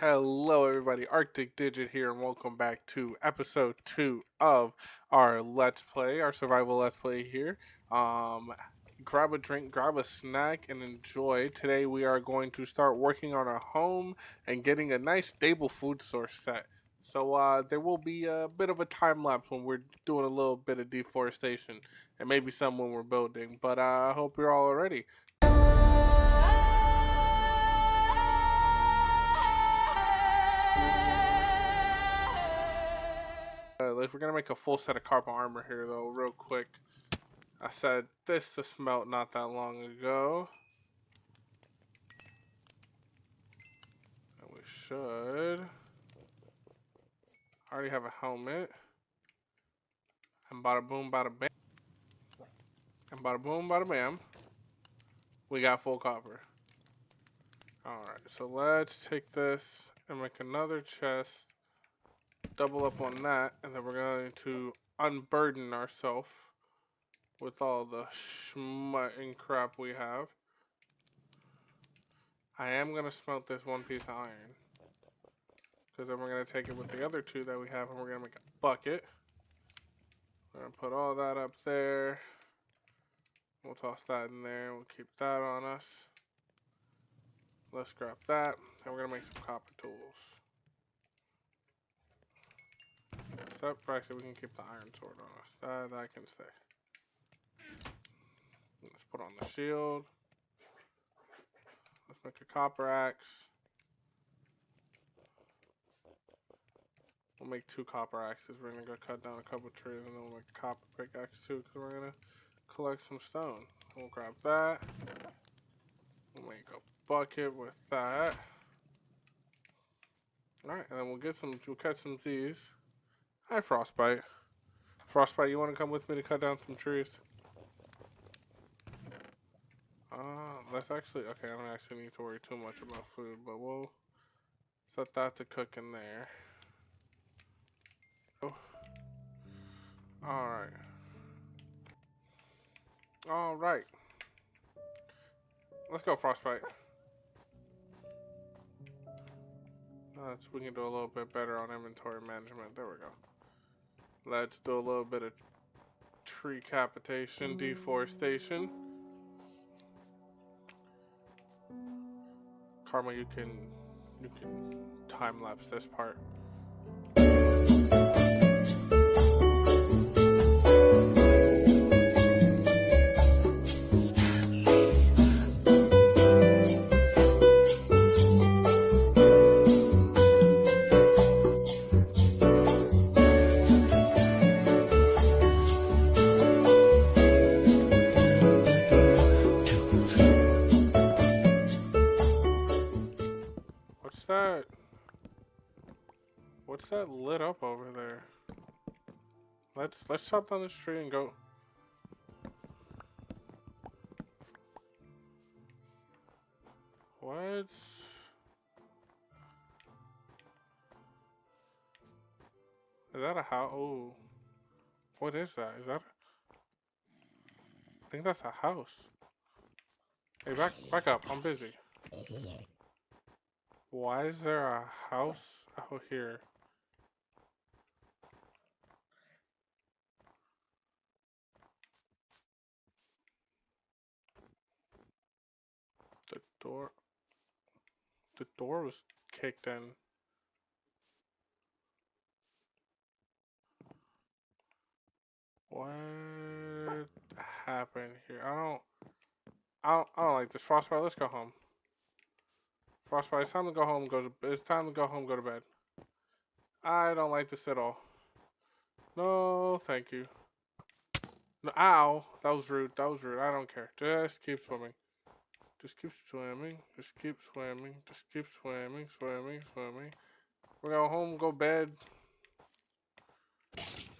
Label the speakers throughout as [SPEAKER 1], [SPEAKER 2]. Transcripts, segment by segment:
[SPEAKER 1] Hello, everybody. Arctic Digit here, and welcome back to episode 2 of our Let's Play, our survival Let's Play here. Um, Grab a drink, grab a snack, and enjoy. Today, we are going to start working on our home and getting a nice, stable food source set. So, there will be a bit of a time lapse when we're doing a little bit of deforestation, and maybe some when we're building. But I hope you're all ready. If we're gonna make a full set of carbon armor here, though, real quick. I said this to smelt not that long ago. And we should already have a helmet. And bada boom, bada bam. And bada boom, bada bam. We got full copper. Alright, so let's take this and make another chest. Double up on that. And then we're going to unburden ourselves with all the schmut and crap we have. I am going to smelt this one piece of iron. Because then we're going to take it with the other two that we have and we're going to make a bucket. We're going to put all that up there. We'll toss that in there. We'll keep that on us. Let's grab that. And we're going to make some copper tools. Except for actually we can keep the iron sword on us. That can stay. Let's put on the shield. Let's make a copper axe. We'll make 2 copper axes. We're going to go cut down a couple trees and then we'll make a copper pickaxe too because we're going to collect some stone. We'll grab that. We'll make a bucket with that. Alright, and then we'll catch some Z's. Hi, Frostbite. Frostbite, you want to come with me to cut down some trees? That's actually, okay, I don't actually need to worry too much about food, but we'll set that to cook in there. Alright. Alright. Let's go, Frostbite. We can do a little bit better on inventory management. There we go. Let's do a little bit of tree capitation, deforestation. Karma, you can time lapse this part. What's that lit up over there? Let's chop down this tree and go. What? Is that a house? Oh. What is that? Is that I think that's a house. Hey, back up. I'm busy. Why is there a house out here? The door was kicked in. What happened here? I don't like this. Frostbite, let's go home. Frostbite, it's time to go home. It's time to go home. Go to bed. I don't like this at all. No, thank you. No, ow, that was rude. That was rude. I don't care. Just keep swimming. Just keep swimming. Just keep swimming. Just keep swimming. Swimming. Swimming. We're going home. Go bed.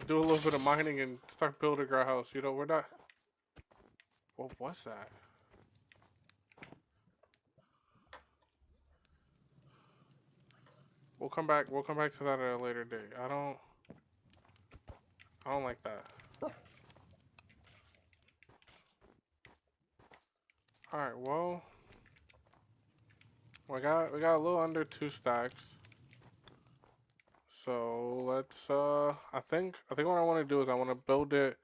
[SPEAKER 1] Do a little bit of mining and start building our house. You know, we're not. What was that? We'll come back to that at a later date. I don't like that. Alright, well. We got a little under 2 stacks. So let's I think what I want to do is I want to build it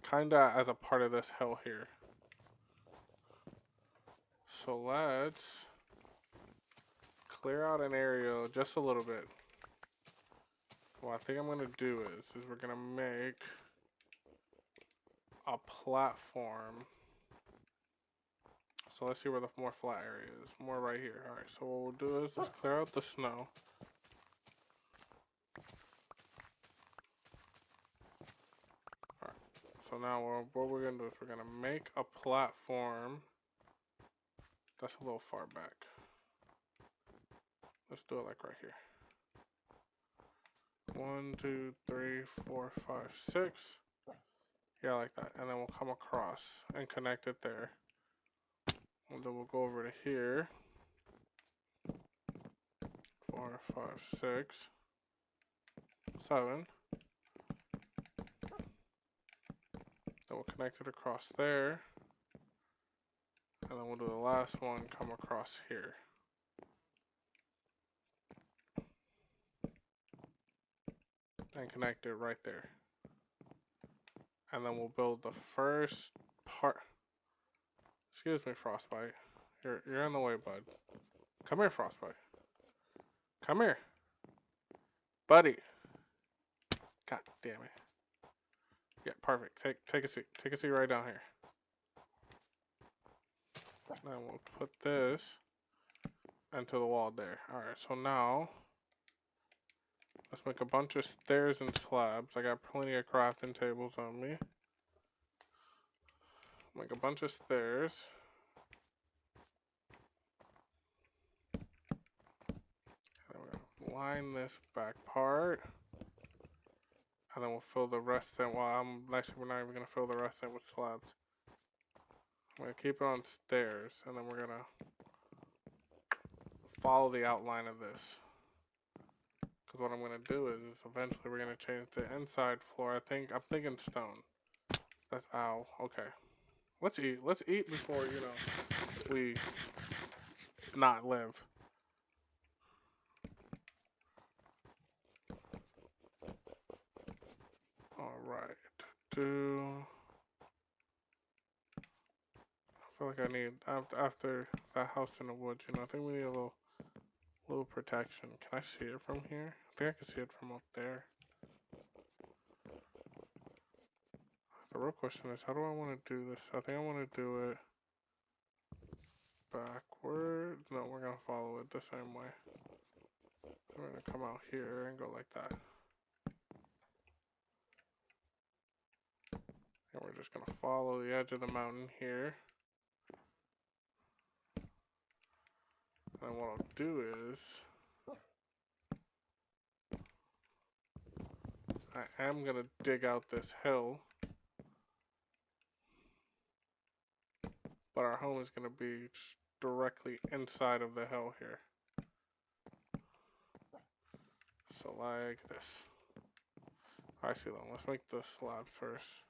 [SPEAKER 1] kinda as a part of this hill here. So let's clear out an area just a little bit. What I think I'm gonna do is we're gonna make a platform. So let's see where the more flat area is. More right here. Alright, so what we'll do is just clear out the snow. Alright, so now what we're gonna do is we're gonna make a platform. That's a little far back. Let's do it like right here. 1, 2, 3, 4, 5, 6. Yeah, like that. And then we'll come across and connect it there. And then we'll go over to here. 4, 5, 6, 7. Then we'll connect it across there. And then we'll do the last one, come across here. And connect it right there. And then we'll build the first part. Excuse me, Frostbite. You're in the way, bud. Come here, Frostbite. Come here. Buddy. God damn it. Yeah, perfect. Take a seat. Take a seat right down here. Now we'll put this into the wall there. Alright, so now let's make a bunch of stairs and slabs. I got plenty of crafting tables on me. Make a bunch of stairs. And then we're gonna line this back part. And then we'll fill the rest in. Well, actually, we're not even gonna fill the rest in with slabs. I'm gonna keep it on stairs, and then we're gonna follow the outline of this. Because what I'm gonna do is eventually we're gonna change the inside floor. I'm thinking stone. That's ow. Okay. Let's eat. Let's eat before we not live. All right. I feel like I need after that house in the woods. I think we need a little protection. Can I see it from here? I think I can see it from up there. The real question is, how do I want to do this? I think I want to do it backward. No, we're gonna follow it the same way. We're gonna come out here and go like that. And we're just gonna follow the edge of the mountain here. And what I'll do is I am gonna dig out this hill, but our home is gonna be directly inside of the hill here. So like this. Alright, see, let's make the slab first.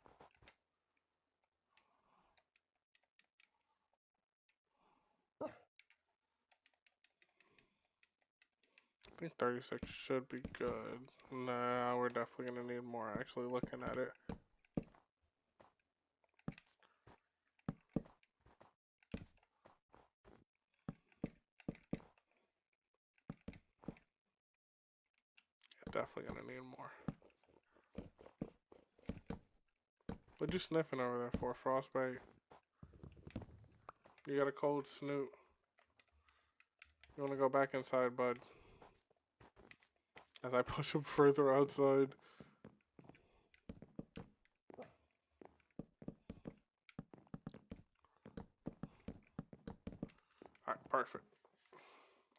[SPEAKER 1] I think 36 should be good. Nah, we're definitely gonna need more actually looking at it. Yeah, definitely gonna need more. What you sniffing over there for, Frostbite? You got a cold snoot. You wanna go back inside, bud? As I push him further outside. Alright, perfect.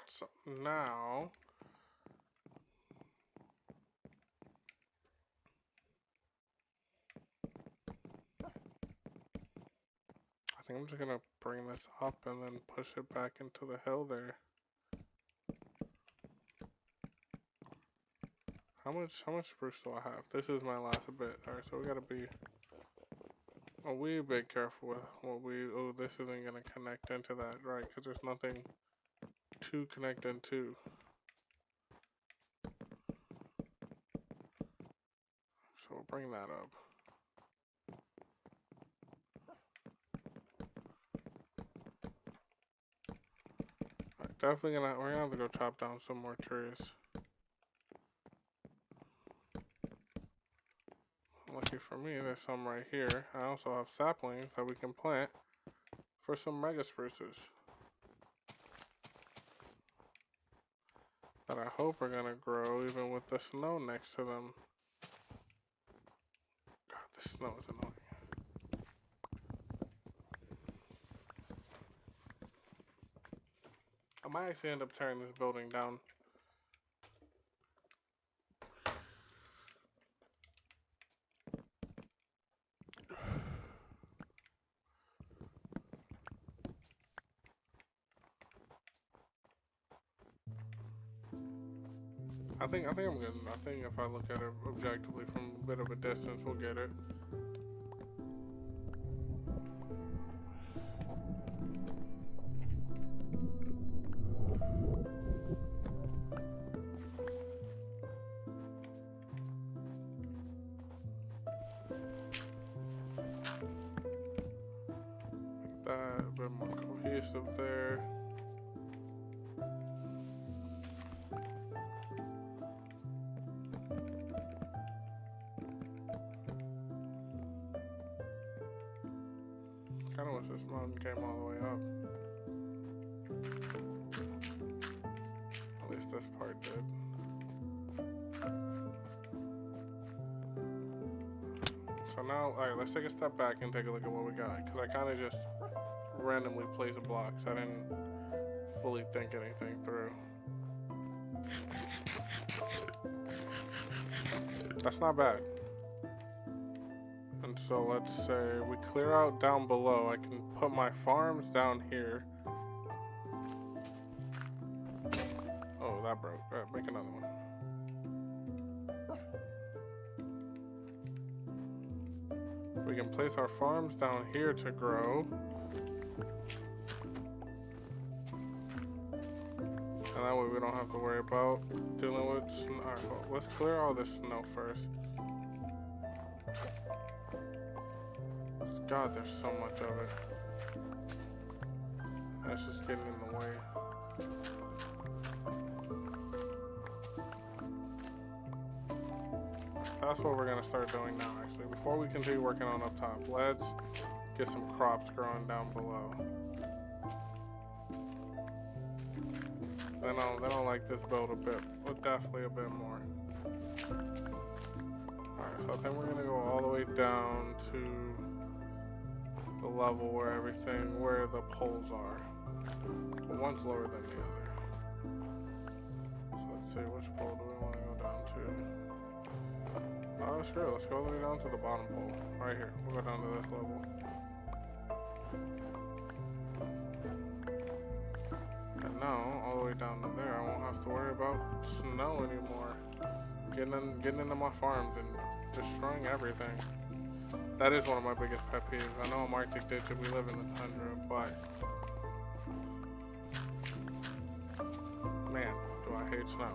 [SPEAKER 1] So now I think I'm just gonna bring this up and then push it back into the hill there. How much spruce do I have? This is my last bit. Alright, so we gotta be a wee bit careful with what oh, this isn't gonna connect into that, right? Because there's nothing 2 connect into. So we'll bring that up. Alright, definitely we're gonna have to go chop down some more trees. Lucky for me, there's some right here. I also have saplings that we can plant for some mega spruces that I hope are gonna grow even with the snow next to them. God, the snow is annoying. I might actually end up tearing this building down. I think I'm good. I think if I look at it objectively from a bit of a distance, we'll get it. Make that a bit more cohesive there. I kind of wish this mountain came all the way up. At least this part did. So now, alright, let's take a step back and take a look at what we got. Because I kind of just randomly placed blocks. I didn't fully think anything through. That's not bad. And so let's say we clear out down below. I can put my farms down here. Oh, that broke. All right, make another one. We can place our farms down here to grow. And that way we don't have to worry about dealing with snow. Alright, well, let's clear all this snow first. God, there's so much of it. And it's just getting in the way. That's what we're gonna start doing now, actually. Before we continue working on up top, let's get some crops growing down below. Then I'll like this build a bit, but definitely a bit more. Alright, so I think we're gonna go all the way down to the level where the poles are. But one's lower than the other. So let's see, which pole do we want to go down to? Oh, sure, let's go all the way down to the bottom pole. Right here, we'll go down to this level. And now, all the way down to there, I won't have to worry about snow anymore. Getting into my farms and destroying everything. That is one of my biggest pet peeves. I know I'm Arctic Digit, we live in the tundra, but man, do I hate snow.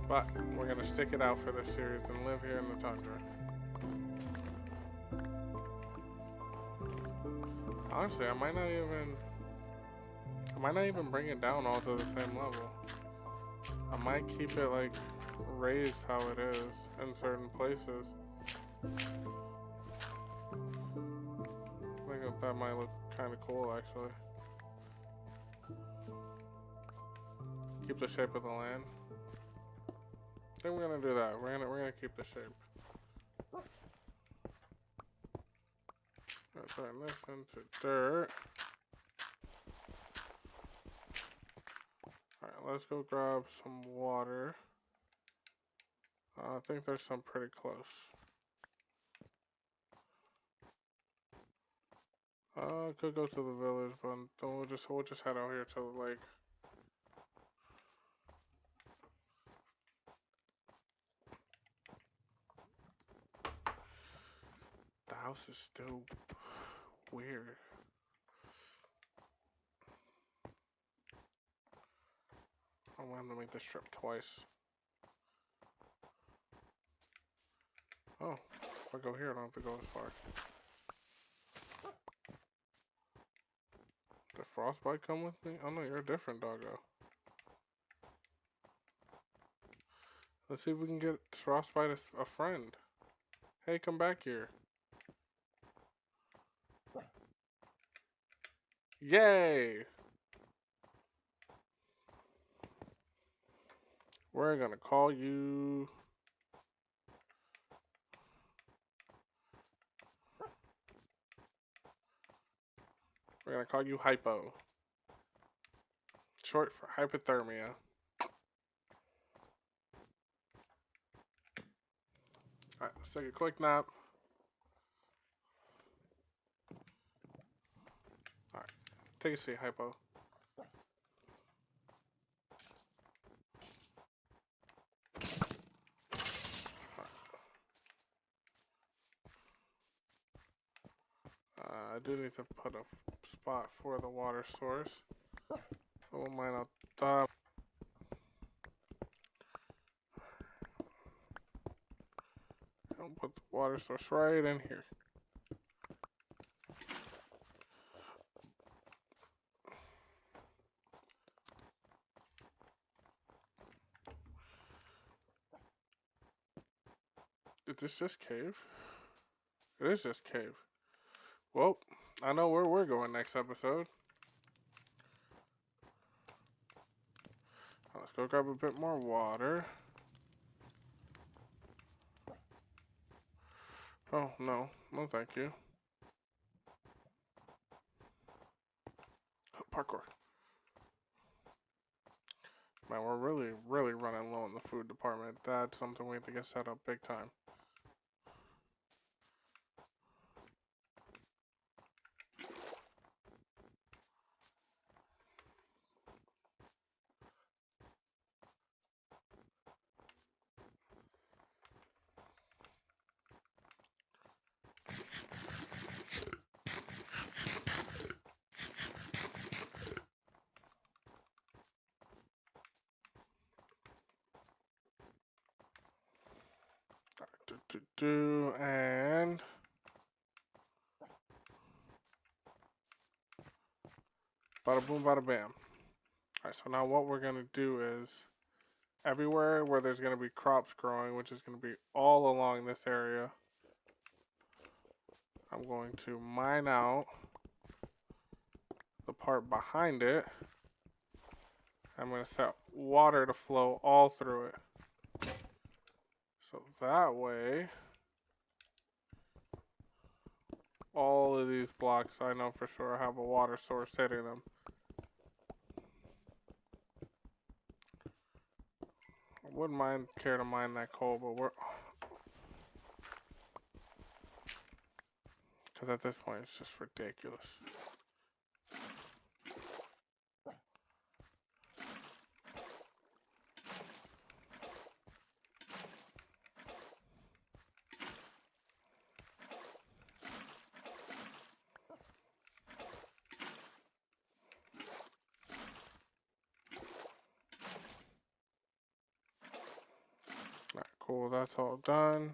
[SPEAKER 1] But we're gonna stick it out for this series and live here in the tundra. Honestly, I might not even bring it down all to the same level. I might keep it like raised how it is in certain places. I think that might look kind of cool, actually. Keep the shape of the land. I think we're gonna do that. We're gonna keep the shape. Let's turn this into dirt. Alright, let's go grab some water. I think there's some pretty close. Could go to the village, but then we'll just head out here to the lake. house is still weird. I'm gonna have to make this trip twice. Oh, if I go here, I don't have to go as far. Did Frostbite come with me? Oh no, you're a different doggo. Let's see if we can get Frostbite a friend. Hey, come back here. Yay! We're gonna call you... We're gonna call you Hypo. Short for hypothermia. Alright, let's take a quick nap. Alright, take a seat, Hypo. I do need to put a spot for the water source. I won't mind out. I'll put the water source right in here. Is this just cave? It is just cave. Well, I know where we're going next episode. Let's go grab a bit more water. Oh, no. No, thank you. Oh, parkour. Man, we're really running low in the food department. That's something we have to get set up big time. And bada boom, bada bam. Alright, so now what we're gonna do is everywhere where there's gonna be crops growing, which is gonna be all along this area, I'm going to mine out the part behind it. I'm gonna set water to flow all through it. So that way, all of these blocks I know for sure have a water source hitting them. I wouldn't care to mine that coal, but because at this point it's just ridiculous. Alright, cool, that's all done.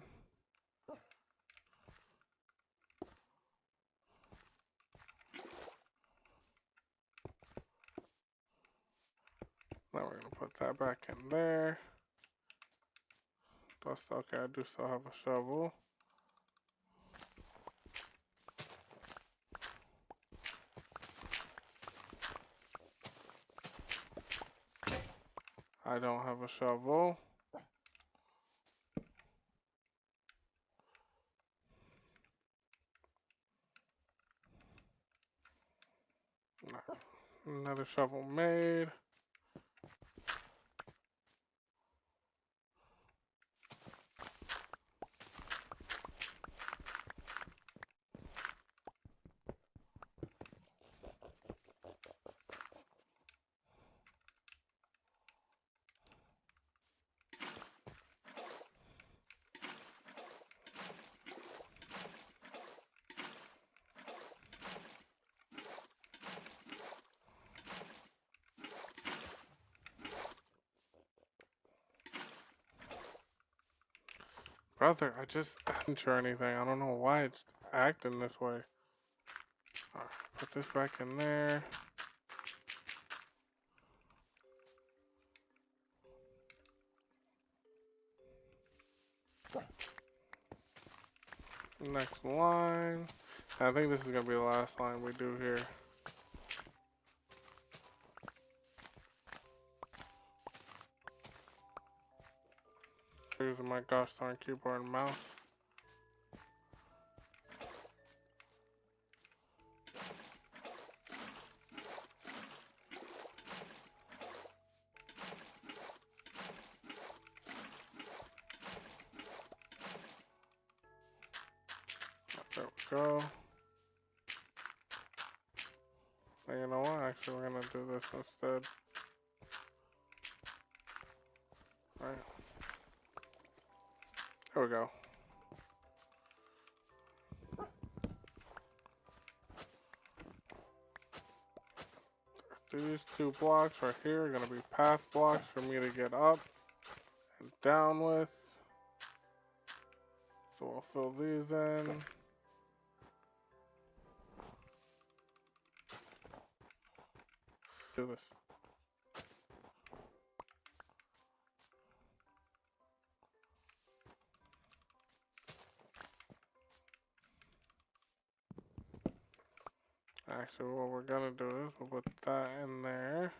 [SPEAKER 1] Now we're gonna put that back in there. Okay, I do still have a shovel. I don't have a shovel. Another shovel made. Brother, I just didn't sure anything. I don't know why it's acting this way. Alright, put this back in there. Next line. I think this is going to be the last line we do here. Using my gosh darn keyboard and mouse. There we go. And you know what? Actually, we're gonna do this instead. Alright. There we go. These two blocks right here are gonna be path blocks for me to get up and down with. So we'll fill these in. Do this. Actually, what we're gonna do is we'll put that in there.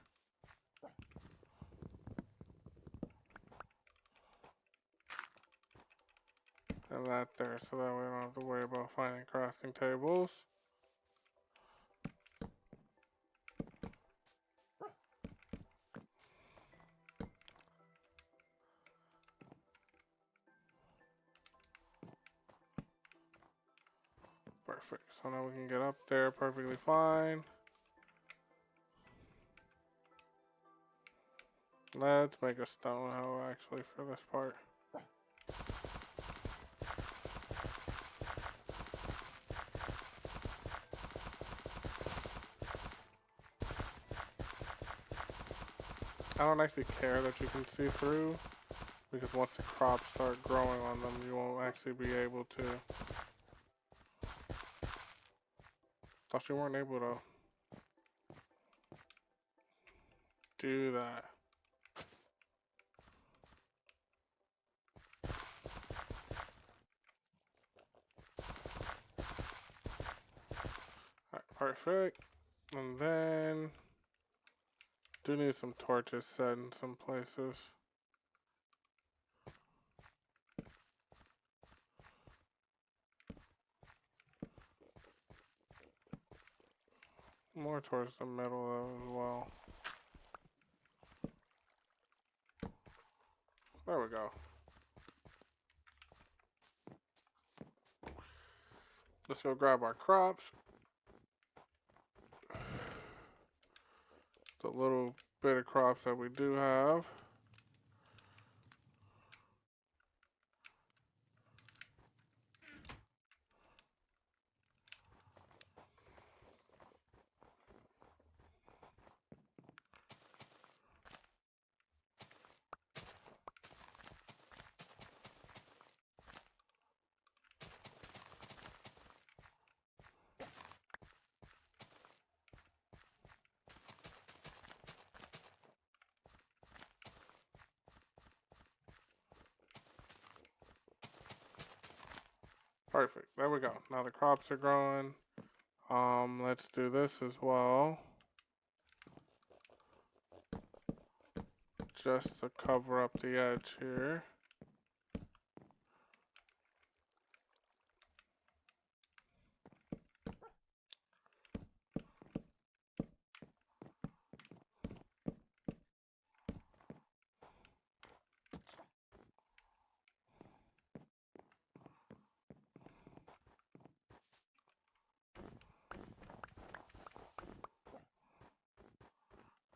[SPEAKER 1] And that there, so that way we don't have to worry about finding crafting tables. Perfect. So now we can get up there perfectly fine. Let's make a stone hoe actually for this part. I don't actually care that you can see through, because once the crops start growing on them, you won't actually be able to. Thought you weren't able to do that. Alright, perfect. And then do need some torches set in some places. More towards the middle as well. There we go. Let's go grab our crops. The little bit of crops that we do have. Perfect. There we go. Now the crops are growing. Let's do this as well. Just to cover up the edge here.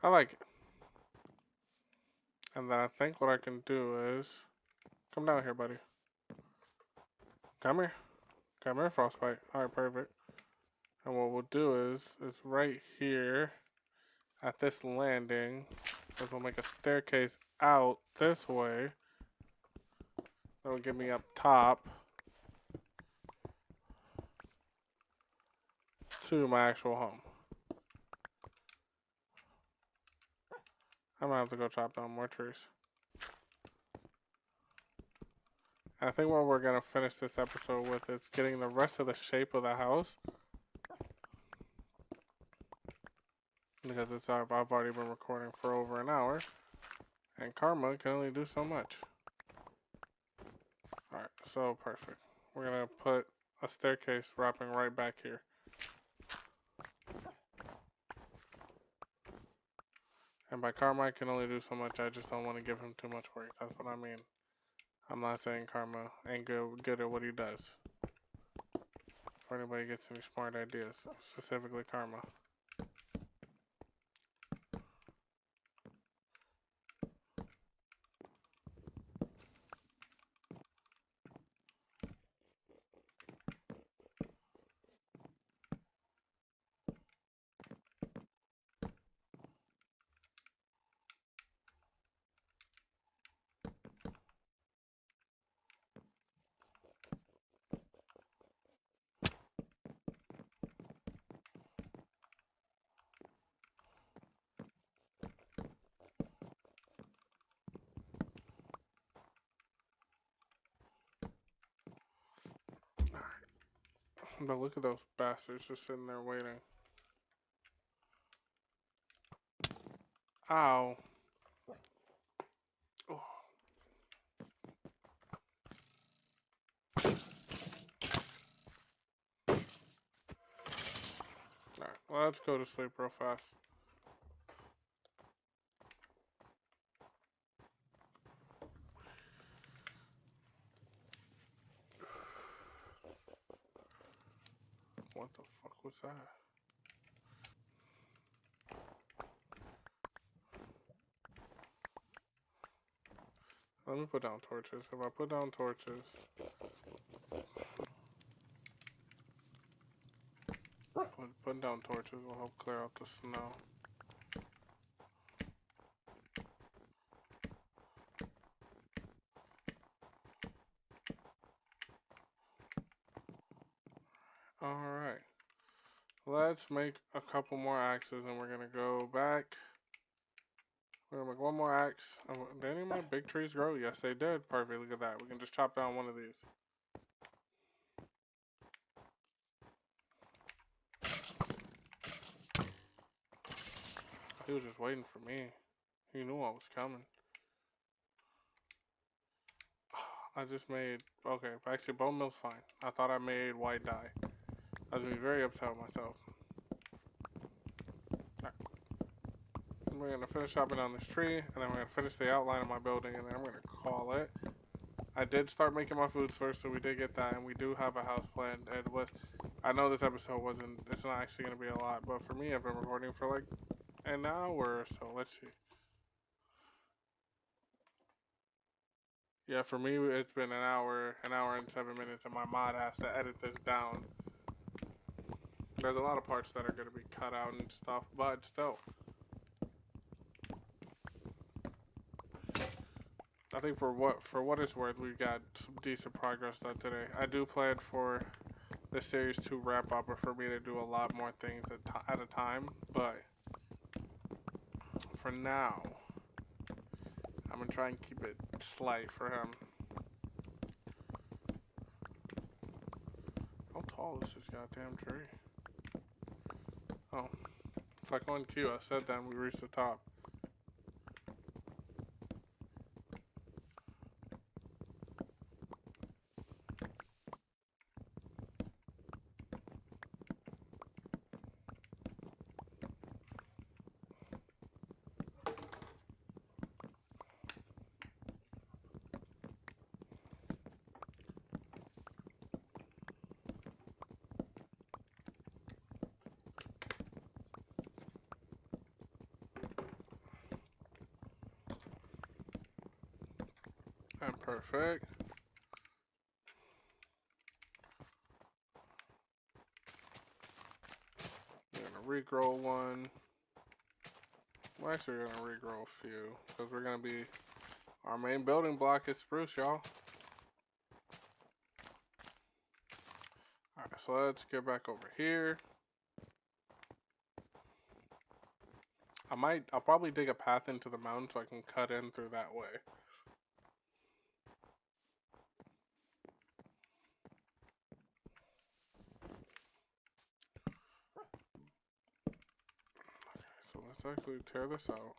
[SPEAKER 1] I like it. And then I think what I can do is, come down here, buddy. Come here. Come here, Frostbite. Alright, perfect. And what we'll do is right here at this landing, is we'll make a staircase out this way. That'll get me up top to my actual home. I'm gonna have to go chop down more trees. I think what we're gonna finish this episode with is getting the rest of the shape of the house. Because I've already been recording for over an hour. And Karma can only do so much. Alright, so perfect. We're gonna put a staircase wrapping right back here. And by Karma, I can only do so much. I just don't want to give him too much work. That's what I mean. I'm not saying Karma ain't good at what he does. If anybody gets any smart ideas, specifically Karma. But look at those bastards just sitting there waiting. Ow. Oh. Alright, well, let's go to sleep real fast. What the fuck was that? Let me put down torches. If I put down torches... Putting down torches will help clear out the snow. Alright. Let's make a couple more axes and we're gonna go back. We're gonna make one more axe. Did any of my big trees grow? Yes, they did. Perfect. Look at that. We can just chop down one of these. He was just waiting for me. He knew I was coming. I just made... Okay, actually, bone mill's fine. I thought I made white dye. I was gonna be very upset with myself. Right. We're gonna finish chopping down this tree, and then we're gonna finish the outline of my building, and then I'm gonna call it. I did start making my foods first, so we did get that, and we do have a house planned. And what I know this episode it's not actually gonna be a lot, but for me, I've been recording for like an hour or so. Let's see. Yeah, for me, it's been an hour and 7 minutes, and my mod has to edit this down. There's a lot of parts that are gonna be cut out and stuff, but still. I think for what it's worth, we've got some decent progress done today. I do plan for the series to wrap up, or for me to do a lot more things at a time. But for now, I'm gonna try and keep it slight for him. How tall is this goddamn tree? Oh, it's like on cue. I said that and we reached the top. And perfect. We're gonna regrow one. We're actually gonna regrow a few because we're gonna be our main building block is spruce, y'all. Alright, so let's get back over here. I'll probably dig a path into the mountain so I can cut in through that way. Okay, so let's actually tear this out.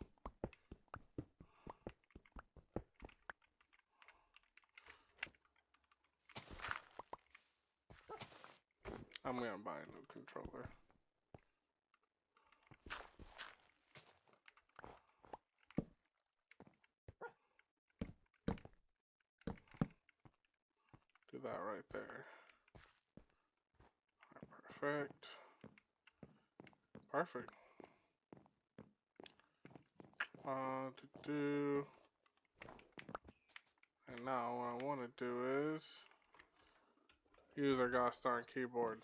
[SPEAKER 1] I'm gonna buy a new controller. Do that right there. Perfect. Perfect. And now what I want to do is use our gosh darn keyboard.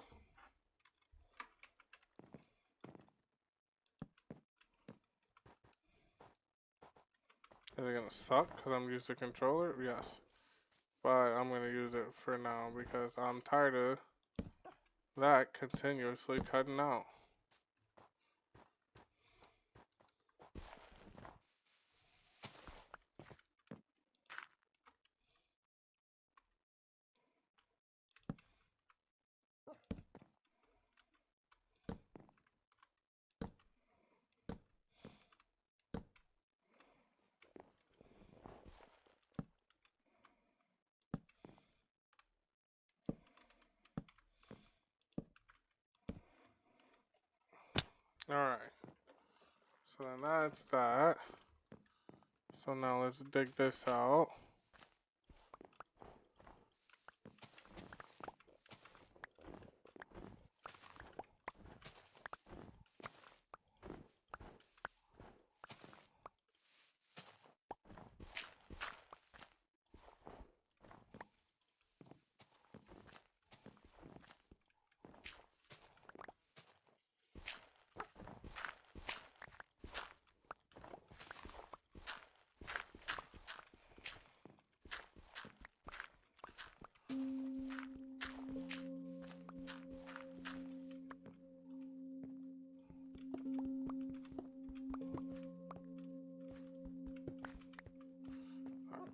[SPEAKER 1] Is it gonna suck because I'm using the controller? Yes. But I'm gonna use it for now because I'm tired of that continuously cutting out. Alright. So then that's that. So now let's dig this out.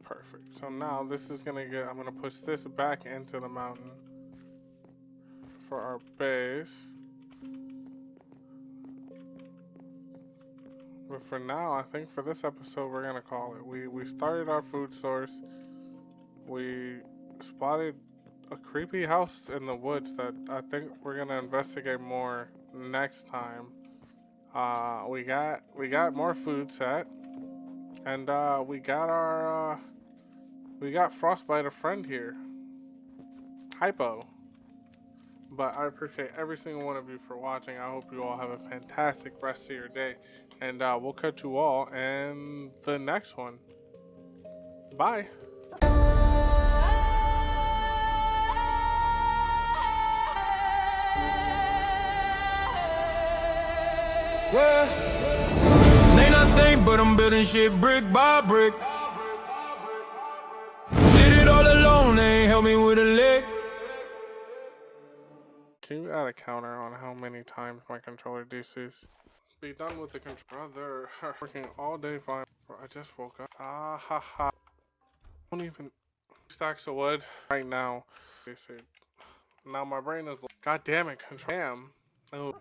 [SPEAKER 1] Perfect. So now this is gonna get, I'm gonna push this back into the mountain for our base. But for now, I think for this episode, we're gonna call it. We started our food source. We spotted a creepy house in the woods that I think we're gonna investigate more next time. We got more food set, and we got Frostbite, a friend here, Hypo. But I appreciate every single one of you for watching. I hope you all have a fantastic rest of your day, and we'll catch you all in the next one. Bye.
[SPEAKER 2] They not same, but I'm building shit brick by brick. Did it all alone, they ain't help me with a lick.
[SPEAKER 1] Can you add a counter on how many times my controller DCs? Be done with the controller. Working all day fine. Bro, I just woke up. Ah ha ha. Don't even stacks of wood right now. Now my brain is like, God damn it, control. Damn. Oh.